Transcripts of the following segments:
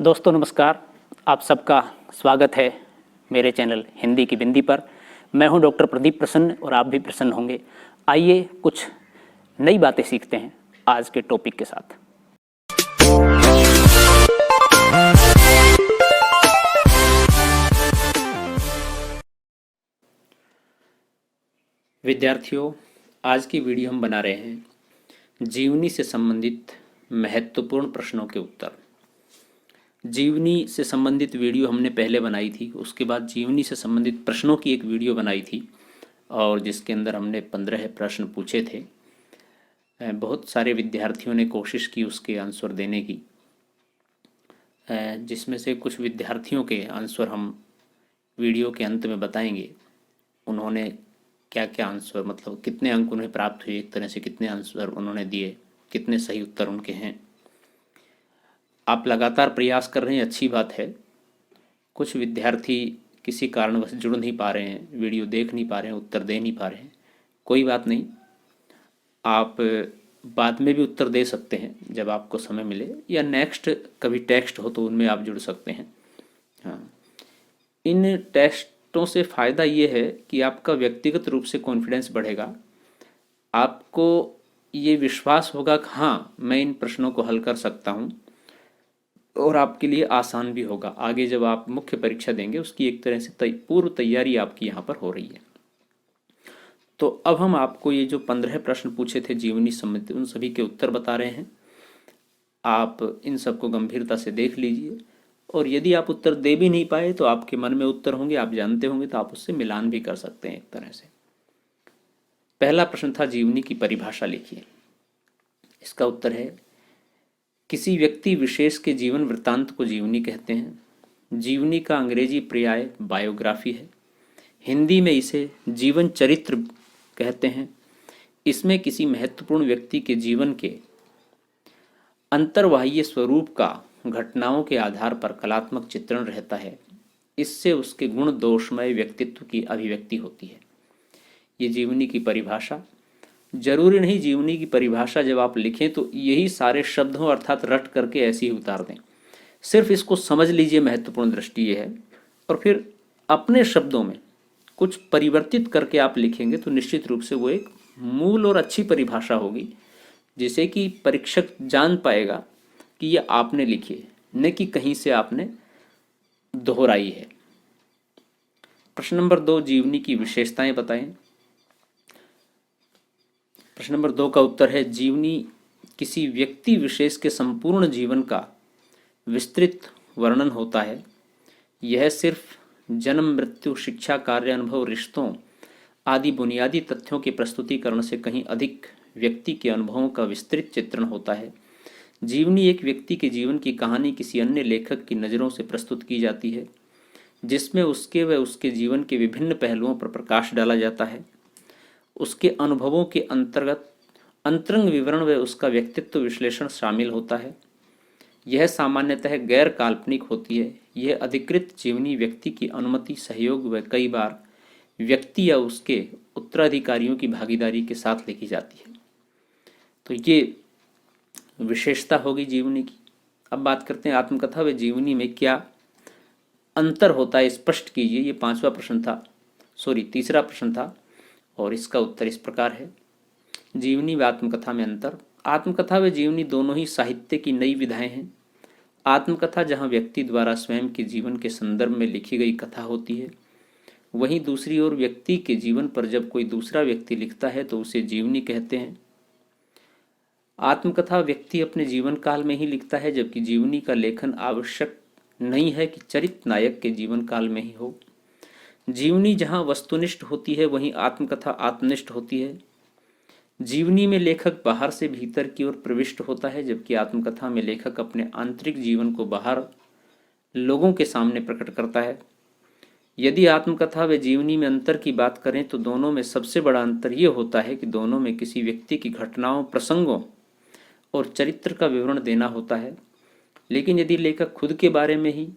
दोस्तों नमस्कार। आप सबका स्वागत है मेरे चैनल हिंदी की बिंदी पर। मैं हूं डॉक्टर प्रदीप प्रसन्न और आप भी प्रसन्न होंगे। आइए कुछ नई बातें सीखते हैं आज के टॉपिक के साथ। विद्यार्थियों, आज की वीडियो हम बना रहे हैं जीवनी से संबंधित महत्वपूर्ण प्रश्नों के उत्तर। जीवनी से संबंधित वीडियो हमने पहले बनाई थी, उसके बाद जीवनी से संबंधित प्रश्नों की एक वीडियो बनाई थी और जिसके अंदर हमने 15 प्रश्न पूछे थे। बहुत सारे विद्यार्थियों ने कोशिश की उसके आंसर देने की, जिसमें से कुछ विद्यार्थियों के आंसर हम वीडियो के अंत में बताएंगे। उन्होंने क्या क्या आंसर, मतलब कितने अंक उन्हें प्राप्त हुए, एक तरह से कितने आंसर उन्होंने दिए, कितने सही उत्तर उनके हैं। आप लगातार प्रयास कर रहे हैं, अच्छी बात है। कुछ विद्यार्थी किसी कारणवश जुड़ नहीं पा रहे हैं, वीडियो देख नहीं पा रहे हैं, उत्तर दे नहीं पा रहे हैं। कोई बात नहीं, आप बाद में भी उत्तर दे सकते हैं जब आपको समय मिले, या नेक्स्ट कभी टेक्स्ट हो तो उनमें आप जुड़ सकते हैं। हाँ, इन टेस्टों से फ़ायदा ये है कि आपका व्यक्तिगत रूप से कॉन्फिडेंस बढ़ेगा। आपको ये विश्वास होगा कि हाँ, मैं इन प्रश्नों को हल कर सकता हूँ और आपके लिए आसान भी होगा। आगे जब आप मुख्य परीक्षा देंगे उसकी एक तरह से पूर्व तैयारी आपकी यहाँ पर हो रही है। तो अब हम आपको ये जो 15 प्रश्न पूछे थे जीवनी संबंधित, उन सभी के उत्तर बता रहे हैं। आप इन सबको गंभीरता से देख लीजिए और यदि आप उत्तर दे भी नहीं पाए तो आपके मन में उत्तर होंगे, आप जानते होंगे, तो आप उससे मिलान भी कर सकते हैं एक तरह से। पहला प्रश्न था जीवनी की परिभाषा लिखिए। इसका उत्तर है किसी व्यक्ति विशेष के जीवन वृत्तांत को जीवनी कहते हैं। जीवनी का अंग्रेजी पर्याय बायोग्राफी है। हिंदी में इसे जीवन चरित्र कहते हैं। इसमें किसी महत्वपूर्ण व्यक्ति के जीवन के अंतर्बाह्य स्वरूप का घटनाओं के आधार पर कलात्मक चित्रण रहता है। इससे उसके गुण दोषमय व्यक्तित्व की अभिव्यक्ति होती है। ये जीवनी की परिभाषा। जरूरी नहीं जीवनी की परिभाषा जब आप लिखें तो यही सारे शब्द हों, अर्थात रट करके ऐसे ही उतार दें। सिर्फ इसको समझ लीजिए, महत्वपूर्ण दृष्टि ये है। और फिर अपने शब्दों में कुछ परिवर्तित करके आप लिखेंगे तो निश्चित रूप से वो एक मूल और अच्छी परिभाषा होगी, जिसे कि परीक्षक जान पाएगा कि ये आपने लिखी है, न कि कहीं से आपने दोहराई है। प्रश्न नंबर 2, जीवनी की विशेषताएं बताएं। प्रश्न नंबर 2 का उत्तर है जीवनी किसी व्यक्ति विशेष के संपूर्ण जीवन का विस्तृत वर्णन होता है। यह सिर्फ जन्म, मृत्यु, शिक्षा, कार्य, अनुभव, रिश्तों आदि बुनियादी तथ्यों के प्रस्तुतिकरण से कहीं अधिक व्यक्ति के अनुभवों का विस्तृत चित्रण होता है। जीवनी एक व्यक्ति के जीवन की कहानी किसी अन्य लेखक की नज़रों से प्रस्तुत की जाती है, जिसमें उसके व उसके जीवन के विभिन्न पहलुओं पर प्रकाश डाला जाता है। उसके अनुभवों के अंतर्गत अंतरंग विवरण व उसका व्यक्तित्व विश्लेषण शामिल होता है। यह सामान्यतः गैर काल्पनिक होती है। यह अधिकृत जीवनी व्यक्ति की अनुमति, सहयोग व कई बार व्यक्ति या उसके उत्तराधिकारियों की भागीदारी के साथ लिखी जाती है। तो ये विशेषता होगी जीवनी की। अब बात करते हैं आत्मकथा व जीवनी में क्या अंतर होता है, स्पष्ट कीजिए। ये 5वां प्रश्न था, तीसरा प्रश्न था और इसका उत्तर इस प्रकार है। जीवनी व आत्मकथा में अंतर। आत्मकथा व जीवनी दोनों ही साहित्य की नई विधाएं हैं। आत्मकथा जहां व्यक्ति द्वारा स्वयं के जीवन के संदर्भ में लिखी गई कथा होती है, वहीं दूसरी ओर व्यक्ति के जीवन पर जब कोई दूसरा व्यक्ति लिखता है तो उसे जीवनी कहते हैं। आत्मकथा व्यक्ति अपने जीवन काल में ही लिखता है, जबकि जीवनी का लेखन आवश्यक नहीं है कि चरित्र नायक के जीवन काल में ही हो। जीवनी जहां वस्तुनिष्ठ होती है वहीं आत्मकथा आत्मनिष्ठ होती है। जीवनी में लेखक बाहर से भीतर की ओर प्रविष्ट होता है, जबकि आत्मकथा में लेखक अपने आंतरिक जीवन को बाहर लोगों के सामने प्रकट करता है। यदि आत्मकथा व जीवनी में अंतर की बात करें तो दोनों में सबसे बड़ा अंतर ये होता है कि दोनों में किसी व्यक्ति की घटनाओं, प्रसंगों और चरित्र का विवरण देना होता है। लेकिन यदि लेखक खुद के बारे में ही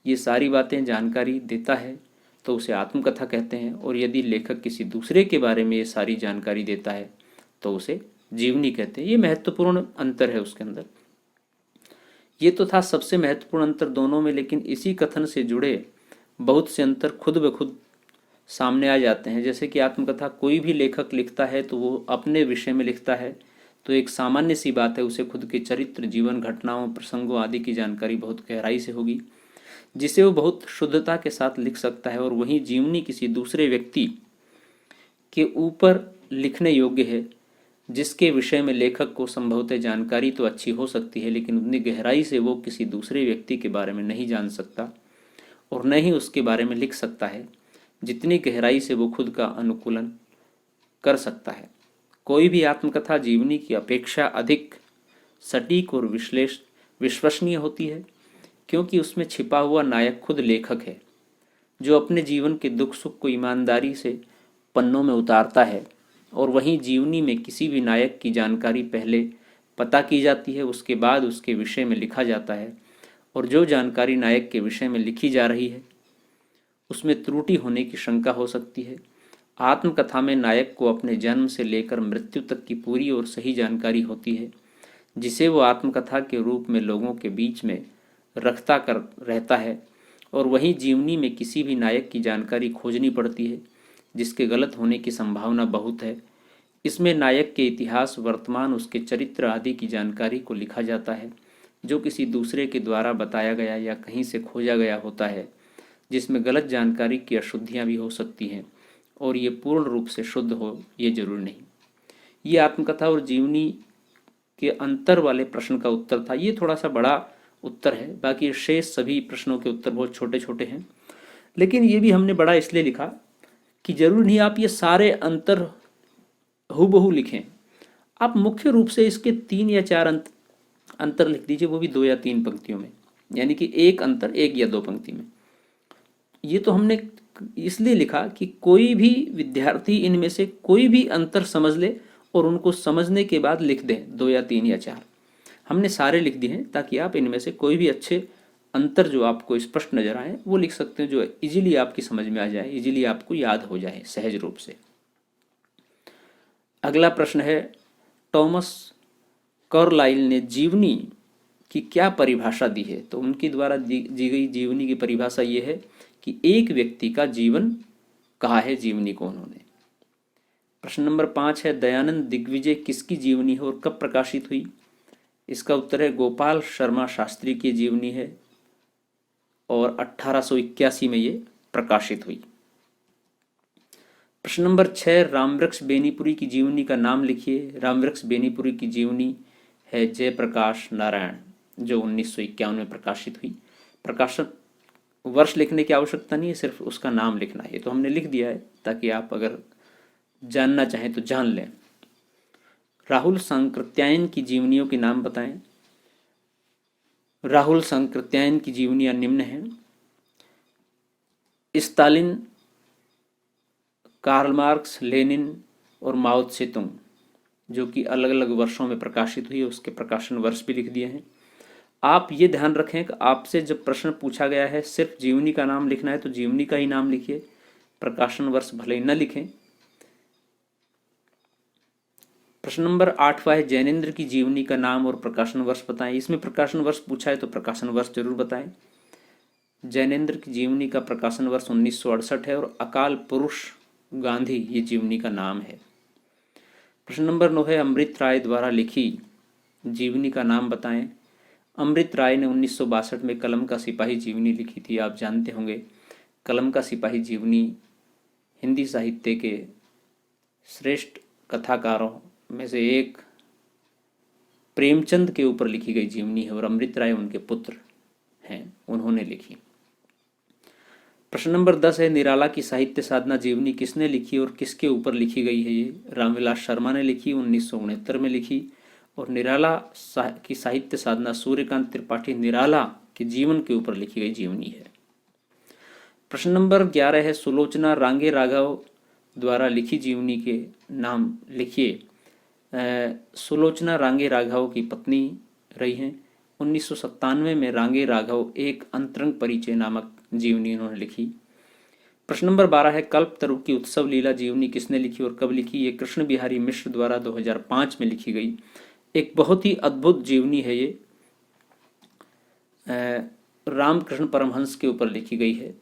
ये सारी बातें, जानकारी देता है तो उसे आत्मकथा कहते हैं, और यदि लेखक किसी दूसरे के बारे में ये सारी जानकारी देता है तो उसे जीवनी कहते हैं। ये महत्वपूर्ण अंतर है उसके अंदर। ये तो था सबसे महत्वपूर्ण अंतर दोनों में, लेकिन इसी कथन से जुड़े बहुत से अंतर खुद ब खुद सामने आ जाते हैं। जैसे कि आत्मकथा कोई भी लेखक लिखता है तो वो अपने विषय में लिखता है, तो एक सामान्य सी बात है उसे खुद के चरित्र, जीवन, घटनाओं, प्रसंगों आदि की जानकारी बहुत गहराई से होगी, जिसे वो बहुत शुद्धता के साथ लिख सकता है। और वहीं जीवनी किसी दूसरे व्यक्ति के ऊपर लिखने योग्य है, जिसके विषय में लेखक को संभवतः जानकारी तो अच्छी हो सकती है, लेकिन उतनी गहराई से वो किसी दूसरे व्यक्ति के बारे में नहीं जान सकता और न ही उसके बारे में लिख सकता है जितनी गहराई से वो खुद का अनुकूलन कर सकता है। कोई भी आत्मकथा जीवनी की अपेक्षा अधिक सटीक और विश्वसनीय होती है, क्योंकि उसमें छिपा हुआ नायक खुद लेखक है, जो अपने जीवन के दुख सुख को ईमानदारी से पन्नों में उतारता है। और वहीं जीवनी में किसी भी नायक की जानकारी पहले पता की जाती है, उसके बाद उसके विषय में लिखा जाता है, और जो जानकारी नायक के विषय में लिखी जा रही है उसमें त्रुटि होने की शंका हो सकती है। आत्मकथा में नायक को अपने जन्म से लेकर मृत्यु तक की पूरी और सही जानकारी होती है, जिसे वो आत्मकथा के रूप में लोगों के बीच में रखता कर रहता है। और वहीं जीवनी में किसी भी नायक की जानकारी खोजनी पड़ती है, जिसके गलत होने की संभावना बहुत है। इसमें नायक के इतिहास, वर्तमान, उसके चरित्र आदि की जानकारी को लिखा जाता है, जो किसी दूसरे के द्वारा बताया गया या कहीं से खोजा गया होता है, जिसमें गलत जानकारी की अशुद्धियाँ भी हो सकती हैं और ये पूर्ण रूप से शुद्ध हो ये जरूरी नहीं। ये आत्मकथा और जीवनी के अंतर वाले प्रश्न का उत्तर था। ये थोड़ा सा बड़ा उत्तर है, बाकी शेष सभी प्रश्नों के उत्तर बहुत छोटे छोटे हैं, लेकिन ये भी हमने बड़ा इसलिए लिखा कि जरूरी नहीं आप ये सारे अंतर हूबहू लिखें। आप मुख्य रूप से इसके 3 या 4 अंतर लिख दीजिए, वो भी 2 या 3 पंक्तियों में, यानी कि एक अंतर 1 या 2 पंक्ति में। ये तो हमने इसलिए लिखा कि कोई भी विद्यार्थी इनमें से कोई भी अंतर समझ ले और उनको समझने के बाद लिख दें 2 या 3 या 4। हमने सारे लिख दिए हैं ताकि आप इनमें से कोई भी अच्छे अंतर जो आपको स्पष्ट नजर आए वो लिख सकते हैं, जो इजीली आपकी समझ में आ जाए, इजीली आपको याद हो जाए सहज रूप से। अगला प्रश्न है, टॉमस कार्लाइल ने जीवनी की क्या परिभाषा दी है? तो उनके द्वारा दी गई जीवनी की परिभाषा ये है कि एक व्यक्ति का जीवन कहा है जीवनी को उन्होंने। प्रश्न नंबर 5 है, दयानंद दिग्विजय किसकी जीवनी है और कब प्रकाशित हुई? इसका उत्तर है गोपाल शर्मा शास्त्री की जीवनी है और 1881 में ये प्रकाशित हुई। प्रश्न नंबर 6, रामवृक्ष बेनीपुरी की जीवनी का नाम लिखिए। रामवृक्ष बेनीपुरी की जीवनी है जयप्रकाश नारायण, जो 1951 में प्रकाशित हुई। प्रकाशन वर्ष लिखने की आवश्यकता नहीं है, सिर्फ उसका नाम लिखना है। तो हमने लिख दिया है ताकि आप अगर जानना चाहें तो जान लें। राहुल सांकृत्यायन की जीवनियों के नाम बताएं। राहुल सांकृत्यायन की जीवनियां निम्न हैं: स्टालिन, कार्ल मार्क्स, लेनिन और माओ त्से-तुंग, जो कि अलग अलग वर्षों में प्रकाशित हुई है, उसके प्रकाशन वर्ष भी लिख दिए हैं। आप ये ध्यान रखें कि आपसे जब प्रश्न पूछा गया है सिर्फ जीवनी का नाम लिखना है तो जीवनी का ही नाम लिखिए, प्रकाशन वर्ष भले ही न लिखें। प्रश्न नंबर 8वां है, जैनेन्द्र की जीवनी का नाम और प्रकाशन वर्ष बताएं। इसमें प्रकाशन वर्ष पूछा है तो प्रकाशन वर्ष जरूर बताएं। जैनेन्द्र की जीवनी का प्रकाशन वर्ष 1968 है और अकाल पुरुष गांधी ये जीवनी का नाम है। प्रश्न नंबर 9 है, अमृत राय द्वारा लिखी जीवनी का नाम बताएं। अमृत राय ने 1962 में कलम का सिपाही जीवनी लिखी थी। आप जानते होंगे कलम का सिपाही जीवनी हिंदी साहित्य के श्रेष्ठ कथाकारों में से एक प्रेमचंद के ऊपर लिखी गई जीवनी है और अमृत राय उनके पुत्र हैं, उन्होंने लिखी। प्रश्न नंबर 10 है, निराला की साहित्य साधना जीवनी किसने लिखी और किसके ऊपर लिखी गई है? ये रामविलास शर्मा ने लिखी, 1969 में लिखी। और निराला की साहित्य साधना सूर्यकांत त्रिपाठी निराला के जीवन के ऊपर लिखी गई जीवनी है। प्रश्न नंबर 11 है, सुलोचना रांगे राघव द्वारा लिखी जीवनी के नाम लिखिए। सुलोचना रांगे राघव की पत्नी रही हैं। 1997 में रांगे राघव एक अंतरंग परिचय नामक जीवनी उन्होंने लिखी। प्रश्न नंबर 12 है, कल्पतरु की उत्सव लीला जीवनी किसने लिखी और कब लिखी? ये कृष्ण बिहारी मिश्र द्वारा 2005 में लिखी गई एक बहुत ही अद्भुत जीवनी है ये। रामकृष्ण परमहंस के ऊपर लिखी गई है।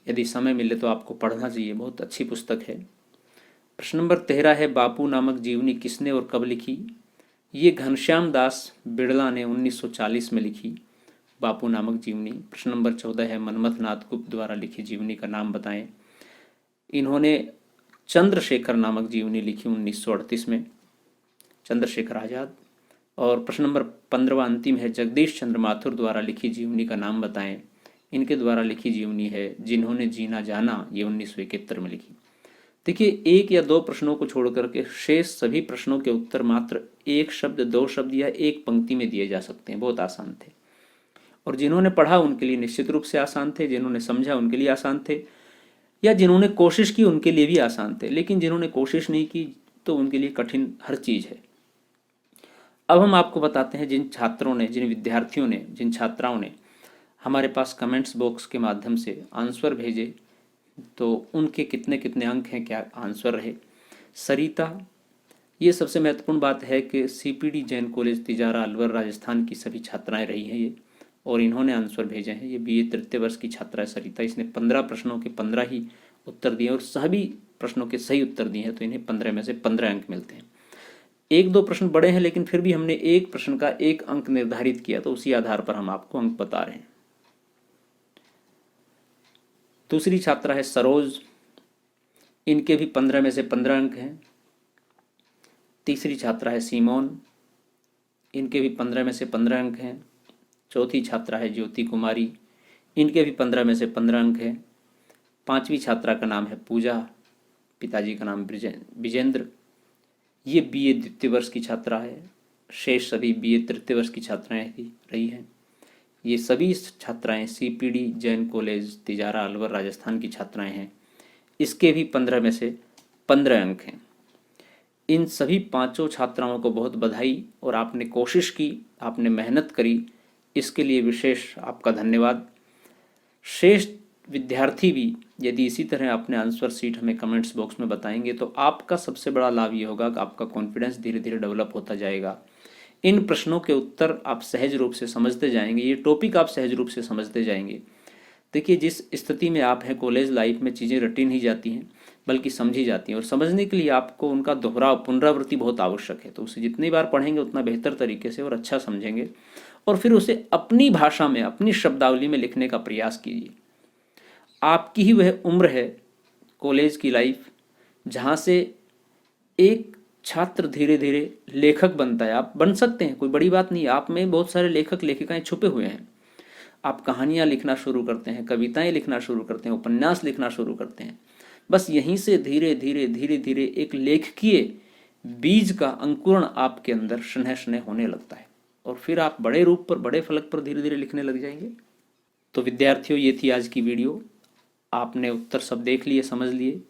यदि समय मिले तो आपको पढ़ना चाहिए, बहुत अच्छी पुस्तक है। प्रश्न नंबर 13 है, बापू नामक जीवनी किसने और कब लिखी? ये घनश्याम दास बिड़ला ने 1940 में लिखी बापू नामक जीवनी। प्रश्न नंबर 14 है, मनमथ नाथ गुप्त द्वारा लिखी जीवनी का नाम बताएं। इन्होंने चंद्रशेखर नामक जीवनी लिखी 1938 में, चंद्रशेखर आजाद। और प्रश्न नंबर 15 अंतिम है, जगदीश चंद्र माथुर द्वारा लिखी जीवनी का नाम बताएं। इनके द्वारा लिखी जीवनी है जिन्होंने जीना जाना, ये 1971 में लिखी। देखिए, एक या दो प्रश्नों को छोड़ करके शेष सभी प्रश्नों के उत्तर मात्र एक शब्द, दो शब्द या एक पंक्ति में दिए जा सकते हैं। बहुत आसान थे, और जिन्होंने पढ़ा उनके लिए निश्चित रूप से आसान थे, जिन्होंने समझा उनके लिए आसान थे, या जिन्होंने कोशिश की उनके लिए भी आसान थे। लेकिन जिन्होंने कोशिश नहीं की तो उनके लिए कठिन हर चीज़ है। अब हम आपको बताते हैं, जिन छात्रों ने, जिन विद्यार्थियों ने, जिन छात्राओं ने हमारे पास कमेंट्स बॉक्स के माध्यम से आंसर भेजे तो उनके कितने कितने अंक हैं, क्या आंसर रहे। सरिता, ये सबसे महत्वपूर्ण बात है कि CPD जैन कॉलेज तिजारा अलवर राजस्थान की सभी छात्राएं रही हैं ये, और इन्होंने आंसर भेजे हैं। ये BA तृतीय वर्ष की छात्रा है सरिता। इसने 15 प्रश्नों के 15 ही उत्तर दिए और सभी प्रश्नों के सही उत्तर दिए हैं, तो इन्हें 15 में से 15 अंक मिलते हैं। एक दो प्रश्न बड़े हैं, लेकिन फिर भी हमने एक प्रश्न का 1 अंक निर्धारित किया, तो उसी आधार पर हम आपको अंक बता रहे हैं। दूसरी छात्रा है सरोज, इनके भी 15 में से 15 अंक हैं। तीसरी छात्रा है सीमोन, इनके भी 15 में से 15 अंक हैं। चौथी छात्रा है ज्योति कुमारी, इनके भी 15 में से 15 अंक हैं। पांचवी छात्रा का नाम है पूजा, पिताजी का नाम विजेंद्र, ये BA द्वितीय वर्ष की छात्रा है। शेष सभी BA तृतीय वर्ष की छात्राएं रही हैं। ये सभी छात्राएं CPD जैन कॉलेज तिजारा अलवर राजस्थान की छात्राएं हैं। इसके भी 15 में से 15 अंक हैं। इन सभी पांचों छात्राओं को बहुत बधाई, और आपने कोशिश की, आपने मेहनत करी, इसके लिए विशेष आपका धन्यवाद। शेष विद्यार्थी भी यदि इसी तरह अपने आंसर सीट हमें कमेंट्स बॉक्स में बताएंगे तो आपका सबसे बड़ा लाभ ये होगा कि आपका कॉन्फिडेंस धीरे धीरे डेवलप होता जाएगा। इन प्रश्नों के उत्तर आप सहज रूप से समझते जाएंगे, ये टॉपिक आप सहज रूप से समझते जाएंगे। देखिए, जिस स्थिति में आप हैं, कॉलेज लाइफ में चीज़ें रटी नहीं जाती हैं बल्कि समझी जाती हैं, और समझने के लिए आपको उनका दोहराव, पुनरावृत्ति बहुत आवश्यक है। तो उसे जितनी बार पढ़ेंगे उतना बेहतर तरीके से और अच्छा समझेंगे, और फिर उसे अपनी भाषा में, अपनी शब्दावली में लिखने का प्रयास कीजिए। आपकी ही वह उम्र है, कॉलेज की लाइफ, जहाँ से एक छात्र धीरे धीरे लेखक बनता है। आप बन सकते हैं, कोई बड़ी बात नहीं। आप में बहुत सारे लेखक लेखिकाएं छुपे हुए हैं। आप कहानियाँ लिखना शुरू करते हैं, कविताएं लिखना शुरू करते हैं, उपन्यास लिखना शुरू करते हैं। बस यहीं से धीरे धीरे धीरे धीरे एक लेखकीय बीज का अंकुरण आपके अंदर स्नेह स्नेह होने लगता है, और फिर आप बड़े रूप पर, बड़े फलक पर धीरे धीरे लिखने लग जाएंगे। तो विद्यार्थियों, ये थी आज की वीडियो। आपने उत्तर सब देख लिए, समझ लिए।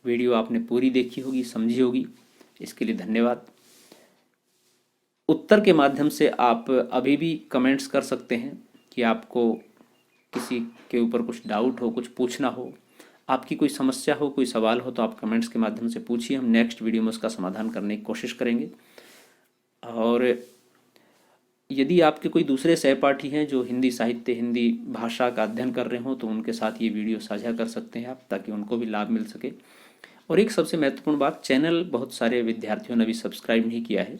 वीडियो आपने पूरी देखी होगी, समझी होगी, इसके लिए धन्यवाद। उत्तर के माध्यम से आप अभी भी कमेंट्स कर सकते हैं कि आपको किसी के ऊपर कुछ डाउट हो, कुछ पूछना हो, आपकी कोई समस्या हो, कोई सवाल हो, तो आप कमेंट्स के माध्यम से पूछिए। हम नेक्स्ट वीडियो में उसका समाधान करने की कोशिश करेंगे। और यदि आपके कोई दूसरे सहपाठी हैं जो हिंदी साहित्य, हिंदी भाषा का अध्ययन कर रहे हो, तो उनके साथ ये वीडियो साझा कर सकते हैं आप, ताकि उनको भी लाभ मिल सके। और एक सबसे महत्वपूर्ण बात, चैनल बहुत सारे विद्यार्थियों ने अभी सब्सक्राइब नहीं किया है,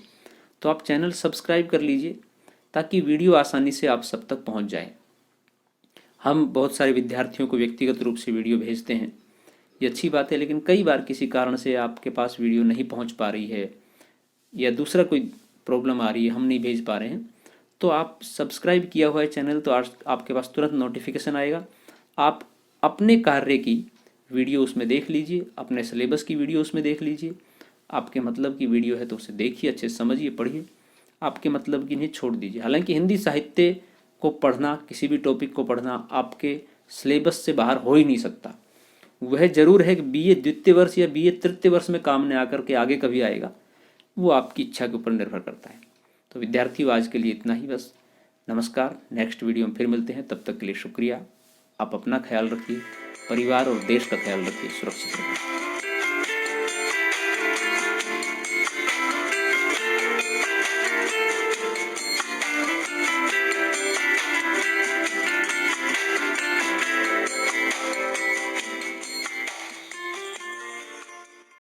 तो आप चैनल सब्सक्राइब कर लीजिए, ताकि वीडियो आसानी से आप सब तक पहुंच जाए। हम बहुत सारे विद्यार्थियों को व्यक्तिगत रूप से वीडियो भेजते हैं, ये अच्छी बात है, लेकिन कई बार किसी कारण से आपके पास वीडियो नहीं पहुंच पा रही है, या दूसरा कोई प्रॉब्लम आ रही है, हम नहीं भेज पा रहे हैं, तो आप सब्सक्राइब किया हुआ है चैनल, तो आपके पास तुरंत नोटिफिकेशन आएगा। आप अपने कार्य की वीडियो उसमें देख लीजिए, अपने सिलेबस की वीडियो उसमें देख लीजिए। आपके मतलब की वीडियो है तो उसे देखिए, अच्छे से समझिए, पढ़िए। आपके मतलब की नहीं छोड़ दीजिए। हालांकि हिंदी साहित्य को पढ़ना, किसी भी टॉपिक को पढ़ना आपके सिलेबस से बाहर हो ही नहीं सकता। वह जरूर है कि BA द्वितीय वर्ष या BA तृतीय वर्ष में काम में आकर के आगे कभी आएगा, वो आपकी इच्छा के ऊपर निर्भर करता है। तो विद्यार्थियों, आज के लिए इतना ही बस। नमस्कार, नेक्स्ट वीडियो में फिर मिलते हैं। तब तक के लिए शुक्रिया। आप अपना ख्याल रखिए, परिवार और देश का ख्याल रखिए, सुरक्षित रखिए।